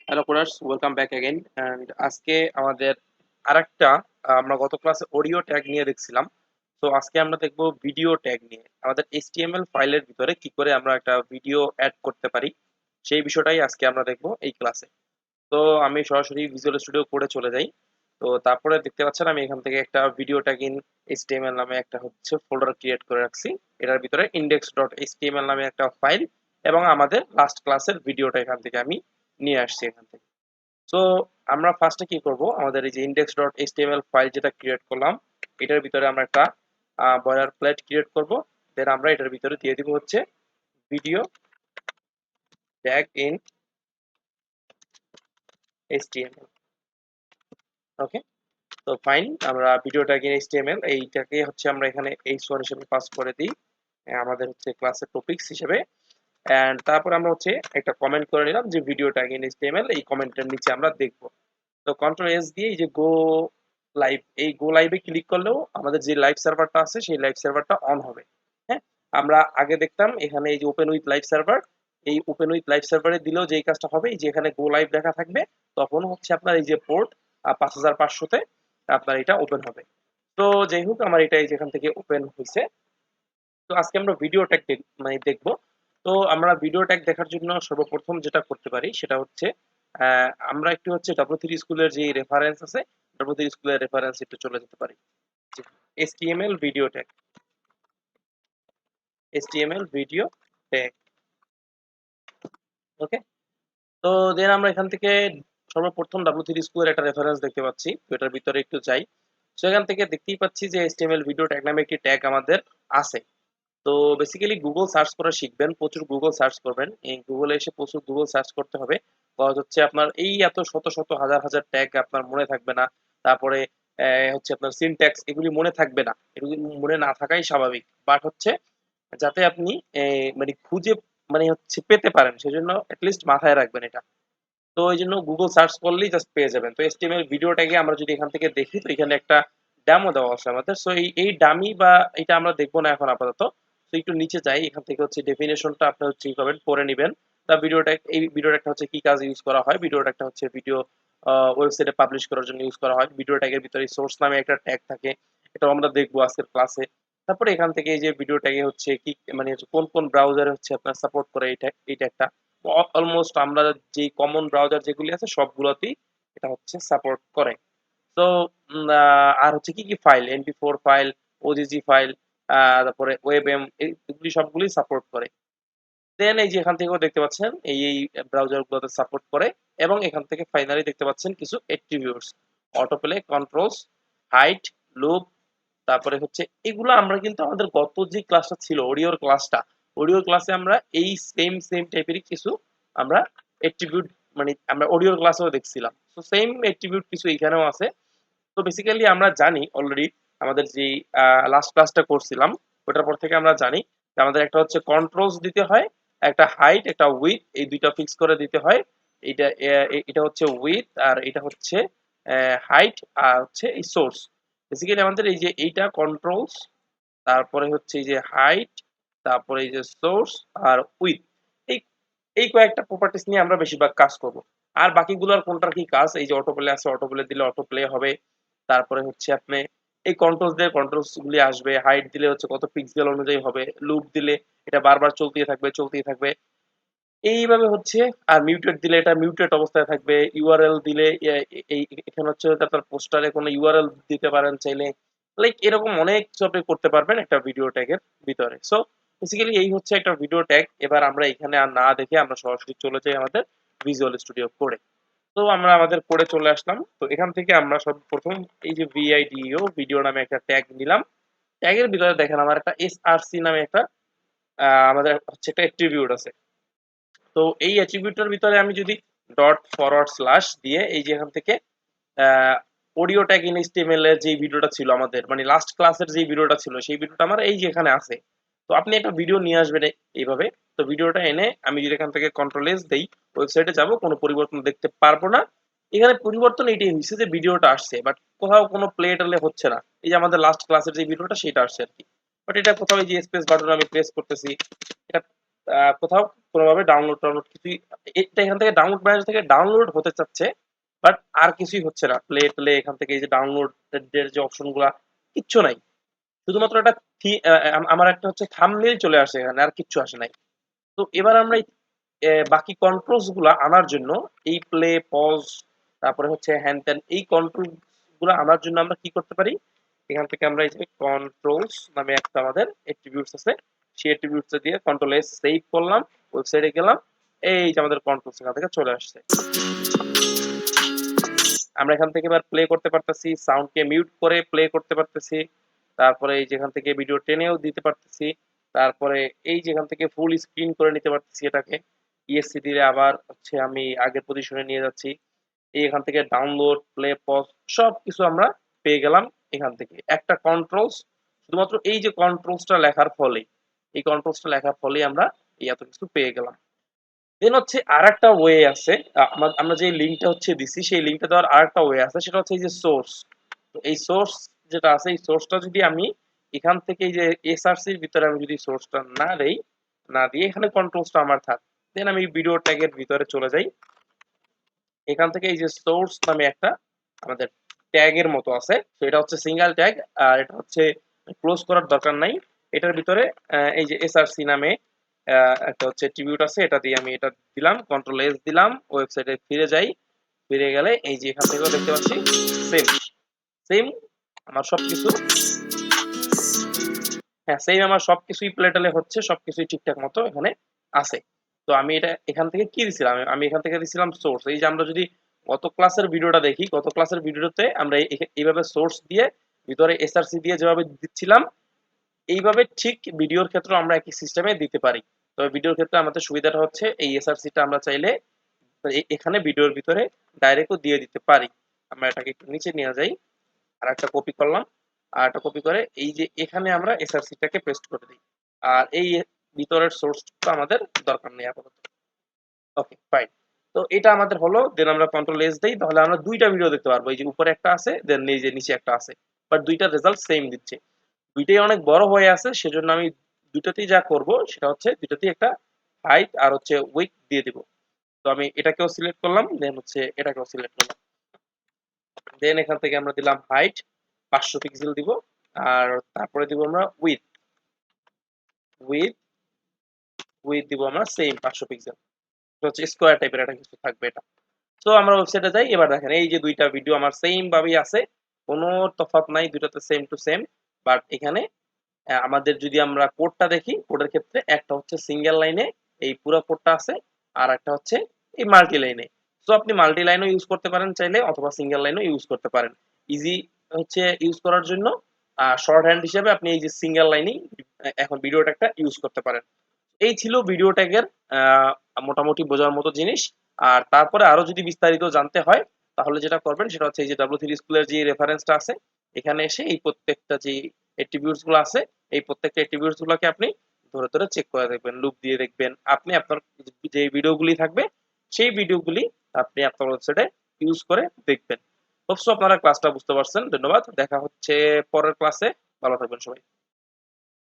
Hello chorus, welcome back again. And আজকে আমাদের আরেকটা আমরা গত ক্লাসে অডিও ট্যাগ নিয়ে দেখছিলাম। তো আজকে আমরা দেখবো ভিডিও ট্যাগ নিয়ে। আমাদের HTML ফাইলের ভিতরে কি করে আমরা একটা ভিডিও অ্যাড করতে পারি সেই বিষয়টাই আজকে আমরা দেখবো এই ক্লাসে। তো আমি সরাসরি ভিজুয়াল স্টুডিও কোডে চলে যাই। তো তারপরে দেখতে পাচ্ছেন আমি এখান থেকে একটা ভিডিও ট্যাগ ইন HTML নামে একটা হচ্ছে ফোল্ডার ক্রিয়েট করে রাখছি। এটার ভিতরে index.html নামে একটা ফাইল এবং আমাদের লাস্ট ক্লাসের ভিডিওটা এখান থেকে আমি নিয়ে আসছি এখান থেকে। সো আমরা ফার্স্টে কি করব, আমাদের এই যে index.html ফাইল যেটা ক্রিয়েট করলাম এটার ভিতরে আমরা একটা বয়লার প্লেট ক্রিয়েট করব। দেন আমরা এটার ভিতরে দিয়ে দিব হচ্ছে ভিডিও ট্যাগ ইন HTML। ওকে, তো ফাইন, আমরা ভিডিও ট্যাগ ইন HTML এইটাকে হচ্ছে আমরা এখানে h1 হিসেবে পাস করে দিই আমাদের হচ্ছে ক্লাসের টপিকস হিসেবে। এন্ড তারপর আমরা হচ্ছে একটা কমেন্ট করে নিলাম যে ভিডিও ট্যাগ ইন HTML, এই কমেন্টের নিচে আমরা দেখব। তো কন্ট্রোল এস দিয়ে এই যে গো লাইভ, এই গো লাইভে ক্লিক করলেও আমাদের যে লাইভ সার্ভারটা আছে সেই লাইভ সার্ভারটা অন হবে। হ্যাঁ, আমরা আগে দেখতাম এখানে এই যে ওপেন উইথ লাইভ সার্ভার, এই ওপেন উইথ লাইভ সার্ভারে দিলেও যেই কাজটা হবে এই যে এখানে গো লাইভ লেখা থাকবে, তখন হচ্ছে আপনার এই যে পোর্ট 5500-তে আপনার এটা ওপেন হবে। তো যাই হোক, আমার এটা এই যেখান থেকে ওপেন হয়েছে। তো আজকে আমরা ভিডিও ট্যাগ মানে দেখবো। তো আমরা ভিডিও ট্যাগ দেখার জন্য সর্বপ্রথম যেটা করতে পারি সেটা হচ্ছে আমরা একটু হচ্ছে W3 স্কুলের যে রেফারেন্স আছে, W3 স্কুলের রেফারেন্স একটু চলে যেতে পারি। HTML video tag, HTML video tag. Okay, তো দেন আমরা এখান থেকে সর্বপ্রথম W3 স্কুলের একটা রেফারেন্স দেখতে পাচ্ছি। তো এটার ভিতরে একটু যাই। সেখান থেকে দেখতেই পাচ্ছি যে HTML ভিডিও ট্যাগ নামে একটি ট্যাগ আমাদের আছে। তো বেসিক্যালি গুগল সার্চ করা শিখবেন, প্রচুর গুগল সার্চ করবেন। এই গুগলে এসে প্রচুর গুগল সার্চ করতে হবে। কজ হচ্ছে আপনার এই এত শত শত হাজার হাজার ট্যাগ আপনার মনে থাকবে না। তারপরে হচ্ছে আপনার সিনট্যাক্স এগুলি মনে থাকবে না, এগুলি মনে না থাকাই স্বাভাবিক। বাট হচ্ছে যাতে আপনি মানে খুঁজে মানে হচ্ছে পেতে পারেন সেজন্য লিস্ট মাথায় রাখবেন এটা। তো এই জন্য গুগল সার্চ করলেই জাস্ট পেয়ে যাবেন। তো HTML ভিডিওটাকে আমরা যদি এখান থেকে দেখি, তো এখানে একটা ডেমো দেওয়া আছে আমাদের। সো এই ডামি বা এটা আমরা দেখবো না এখন আপাতত। তো একটু নিচে যাই, এখান থেকে হচ্ছে ডেফিনেশনটা আপনি হচ্ছে কি করবেন, পড়ে নেবেন। তা ভিডিওটা, এই ভিডিওটা একটা হচ্ছে কি কাজ ইউজ করা হয়, ভিডিওটা একটা হচ্ছে ভিডিও ওয়েবসাইটে পাবলিশ করার জন্য ইউজ করা হয়। ভিডিও ট্যাগের ভিতরে সোর্স নামে একটা ট্যাগ থাকে, এটাও আমরা দেখবো আজকের ক্লাসে। তারপরে এখান থেকে এই যে ভিডিও ট্যাগে হচ্ছে কি মানে হচ্ছে কোন কোন ব্রাউজারে হচ্ছে আপনার সাপোর্ট করে এই ট্যাগ, এই ট্যাগটা অলমোস্ট আমরা যে কমন ব্রাউজার যেগুলি আছে সবগুলোতেই এটা হচ্ছে সাপোর্ট করে। তো আর হচ্ছে কি কি file, MP4 file, OGG file, তারপরে ওয়েবএম, এগুলি সবগুলি সাপোর্ট করে। দেন এই যে এখান থেকেও দেখতে পাচ্ছেন এই ব্রাউজার গুলোতে সাপোর্ট করে। এবং এখান থেকে ফাইনালি দেখতে পাচ্ছেন কিছু attributes, autoplay, controls, height, loop. তারপরে হচ্ছে এগুলো আমরা কিন্তু আমাদের গত যে ক্লাসটা ছিল অডিওর ক্লাসটা, অডিওর ক্লাসে আমরা এই সেম সেম টাইপেরই কিছু আমরা অ্যাট্রিবিউট মানে আমরা অডিওর ক্লাসেও দেখছিলাম। তো সেম অ্যাট্রিবিউট কিছু এখানেও আছে। তো বেসিক্যালি আমরা জানি অলরেডি আমাদের যে লাস্ট ক্লাসটা করছিলাম ওটার পর থেকে আমরা জানি যে আমাদের একটা হচ্ছে কন্ট্রোলস দিতে হয়, একটা হাইট, একটা উইথ, এই দুইটা ফিক্স করে দিতে হয়। এটা এটা হচ্ছে উইথ আর এটা হচ্ছে হাইট আর হচ্ছে এই সোর্স। বেসিক্যালি আমাদের এই যে এইটা কন্ট্রোলস, তারপরে হচ্ছে এই যে হাইট, তারপরে এই যে সোর্স আর উইথ, এই এই কয়েকটা প্রপার্টিস নিয়ে আমরা বেশিরভাগ কাজ করব। আর বাকিগুলোর কোনটার কি কাজ, এই যে অটো প্লে আছে, অটো প্লে দিলে অটো প্লে হবে। তারপরে হচ্ছে আপনি এই কন্ট্রোলস দিয়ে কন্ট্রোলস গুলি আসবে, হাইট দিলে হচ্ছে কত পিক্সেল অনুযায়ী হবে, লুপ দিলে এটা বারবার চলতেই থাকবে চলতেই থাকবে এইভাবে হচ্ছে। আর মিউটেট দিলে এটা মিউটেট অবস্থায় থাকবে, ইউআরএল দিলে এই এখানে হচ্ছে আপনার পোস্টারে কোনো ইউআরএল দিতে পারেন চাইলে। লাইক এরকম অনেক কিছু আপনি করতে পারবেন একটা ভিডিও ট্যাগের ভিতরে। সো বেসিক্যালি এই হচ্ছে একটা ভিডিও ট্যাগ। এবার আমরা এখানে আর না দেখে আমরা সরাসরি চলে যাই আমাদের ভিজুয়াল স্টুডিও কোডে। তো আমরা আমাদের কোডে চলে আসলাম। তো এখান থেকে আমরা সর্বপ্রথম এই যে ভিআইডিও ভিডিও নামে একটা ট্যাগ নিলাম। ট্যাগের ভিতরে দেখেন আমার একটা এসআরসি নামে একটা আমাদের হচ্ছে একটা অ্যাট্রিবিউট আছে। তো এই অ্যাট্রিবিউটের ভিতরে আমি যদি ডট ফরওয়ার্ড স্ল্যাশ দিয়ে এই যে এখান থেকে অডিও ট্যাগ ইন এইচটিএমএল এর যে ভিডিওটা ছিল আমাদের মানে লাস্ট ক্লাসের যে ভিডিওটা ছিল সেই ভিডিওটা আমার এই যে এখানে আছে। তো আপনি একটা ভিডিও নিয়ে আসবেন এইভাবে। তো ভিডিওটা এনে আমি যদি এখান থেকে কন্ট্রোল এস দেই, ওয়েবসাইটে যাব, কোনো পরিবর্তন দেখতে পারবো না। এখানে পরিবর্তন এইটাই হচ্ছে যে ভিডিওটা আসছে বাট কোথাও কোনো প্লে টেলে হচ্ছে না। এই যে আমাদের লাস্ট ক্লাসের যে ভিডিওটা সেটা আসছে আর কি। বাট এটা কোথাও এই যে স্পেস বাটন আমি প্রেস করতেছি, এটা কোথাও কোনোভাবে ডাউনলোড কিছুই, এটা এখান থেকে ডাউনলোড ম্যানেজার থেকে ডাউনলোড হতে চাচ্ছে, বাট আর কিছুই হচ্ছে না। প্লে প্লে এখান থেকে এই যে ডাউনলোড এর যে অপশন গুলা, কিচ্ছু নাই। শুধুমাত্র একটা আমার একটা হচ্ছে থাম্বনেইল চলে আসে, এখানে আর কিচ্ছু আসে নাই। তো এবার আমরা বাকি কন্ট্রোলস গুলা আনার জন্য এই প্লে পজ তারপরে হচ্ছে হ্যান্ড ত্যান এই কন্ট্রোল গুলা আনার জন্য আমরা কি করতে পারি, এখান থেকে আমরা এই যে কন্ট্রোলস নামে একটা আমাদের অ্যাট্রিবিউটস আছে, সেই অ্যাট্রিবিউটস দিয়ে কন্ট্রোল এস সেভ করলাম, ওয়েবসাইটে গেলাম, এই যে আমাদের কন্ট্রোলস এখান থেকে চলে আসছে। আমরা এখান থেকে এবার প্লে করতে পারতেছি, সাউন্ডকে মিউট করে প্লে করতে পারতেছি, তারপরে এই যেখান থেকে ভিডিও টেনেও দিতে পারতেছি, তারপরে এই যেখান থেকে ফুল স্ক্রিন করে নিতে পারতেছি, এটাকে ইএসসি দিয়ে আবার হচ্ছে আমি আগের পজিশনে নিয়ে যাচ্ছি। এই এখান থেকে ডাউনলোড প্লে পজ সব কিছু আমরা পেয়ে গেলাম এখান থেকে একটা কন্ট্রোলস, শুধুমাত্র এই যে কন্ট্রোলসটা লেখার ফলে, এই কন্ট্রোলসটা লেখার ফলে আমরা এই এত কিছু পেয়ে গেলাম। দেন হচ্ছে আরেকটা ওয়ে আছে, আমরা যে লিঙ্কটা হচ্ছে দিছি সেই লিঙ্কটা দেওয়ার আরেকটা ওয়ে আছে, সেটা হচ্ছে এই যে সোর্স। তো এই সোর্স যেটা আছে, এই সোর্সটা যদি আমি এখান থেকে এই যে এসআরসির ভিতরে আমি যদি সোর্সটা না দেই, না দিয়ে এখানে কন্ট্রোলসটা আমার থাক, দেন আমি ভিডিও ট্যাগের ভিতরে চলে যাই। এখান থেকে এই যে সোর্স নামে একটা আমাদের ট্যাগের মতো আছে, তো এটা হচ্ছে সিঙ্গেল ট্যাগ, আর এটা হচ্ছে ক্লোজ করার দরকার নাই। এটার ভিতরে এই যে এসআরসি নামে একটা হচ্ছে ট্রিবিউট আছে, এটা দিয়ে আমি এটা দিলাম, কন্ট্রোল এস দিলাম, ওয়েবসাইটে ফিরে যাই। ফিরে গেলে এই যে এখান থেকেও দেখতে পাচ্ছি সেম সেম আমার সবকিছু, হ্যাঁ সেম আমার সবকিছুই প্লেটেলে হচ্ছে, সবকিছুই ঠিকঠাক মতো এখানে আছে। তো আমি এটা এখান থেকে কি দিছিলাম, আমি এখান থেকে দিছিলাম সোর্স। এই যে আমরা যদি গত ক্লাসের ভিডিওটা দেখি, গত ক্লাসের ভিডিওতে আমরা এইভাবে সোর্স দিয়ে ভিতরে এসআরসি দিয়ে যেভাবে দিচ্ছিলাম, এইভাবে ঠিক ভিডিওর ক্ষেত্রে আমরা একই সিস্টেমে দিতে পারি। তবে ভিডিওর ক্ষেত্রে আমাদের সুবিধাটা হচ্ছে এই এসআরসিটা আমরা চাইলে এখানে ভিডিওর ভিতরে ডাইরেক্টও দিয়ে দিতে পারি। আমরা এটাকে একটু নিচে নিয়ে যাই, আর একটা কপি করলাম, আর একটা কপি করে এই যে এখানে আমরা এসআরসিটাকে পেস্ট করে দিই। আর এই ভিতরের সোর্সটা আমাদের দরকার নেই আপাতত। Okay fine. তো এটা আমাদের হলো, দেন আমরা কন্ট্রোল এস দেই, তাহলে আমরা দুইটা ভিডিও দেখতে পারবো। এই যে উপরে একটা আছে, দেন এই যে নিচে একটা আছে, বাট দুইটার রেজাল্ট সেম দিচ্ছে। দুইটাই অনেক বড় হয়ে আছে, সেজন্য আমি দুইটাতেই যা করব সেটা হচ্ছে দুইটাতেই একটা হাইট আর হচ্ছে উইডথ দিয়ে দিব। তো আমি এটাকেও সিলেক্ট করলাম, দেন হচ্ছে এটাকেও সিলেক্ট করলাম, দেন এখান থেকে আমরা দিলাম হাইট 500 পিক্সেল দিব, আর তারপরে দিব আমরা উইডথ উইথ উইথ দিব আমরা সেম 500 পিক্সেল, হচ্ছে স্কোয়ার টাইপের একটা কিছু থাকবে এটা। তো আমরা ওয়েবসাইটে যাই, এবার দেখেন এই যে দুইটা ভিডিও আমার সেম ভাবেই আছে, কোনো তফাৎ নাই, দুইটাতে সেম টু সেম। বাট এখানে আমাদের যদি আমরা কোডটা দেখি, কোডের ক্ষেত্রে একটা হচ্ছে সিঙ্গেল লাইনে এই পুরো কোডটা আছে, আর একটা হচ্ছে এই মাল্টি লাইনে। তো আপনি মাল্টি লাইনও ইউজ করতে পারেন চাইলে, অথবা সিঙ্গেল লাইনও ইউজ করতে পারেন। ইজি হচ্ছে ইউজ করার জন্য শর্ট হ্যান্ড হিসেবে আপনি এই যে সিঙ্গেল লাইনেই এখন ভিডিও ট্যাগটা ইউজ করতে পারেন। এই ছিল ভিডিও ট্যাগের মোটামুটি বোঝার মতো জিনিস। আর তারপরে আরো যদি বিস্তারিত জানতে হয়, তাহলে যেটা করবেন সেটা হচ্ছে এই যে W3 স্কুলের যে রেফারেন্সটা আছে, এখানে এসে এই প্রত্যেকটা যে অ্যাট্রিবিউটস গুলো আছে, এই প্রত্যেকটা অ্যাট্রিবিউটস গুলোকে আপনি ধরে ধরে চেক করে দেখবেন, লুপ দিয়ে দেখবেন, আপনি আপনার যে ভিডিওগুলি থাকবে সেই ভিডিওগুলি আপনি আপনার ওয়েবসাইটে ইউজ করে দেখবেন। হোপসো আপনারা ক্লাসটা বুঝতে পারছেন। ধন্যবাদ, দেখা হচ্ছে পরের ক্লাসে। ভালো থাকবেন সবাই।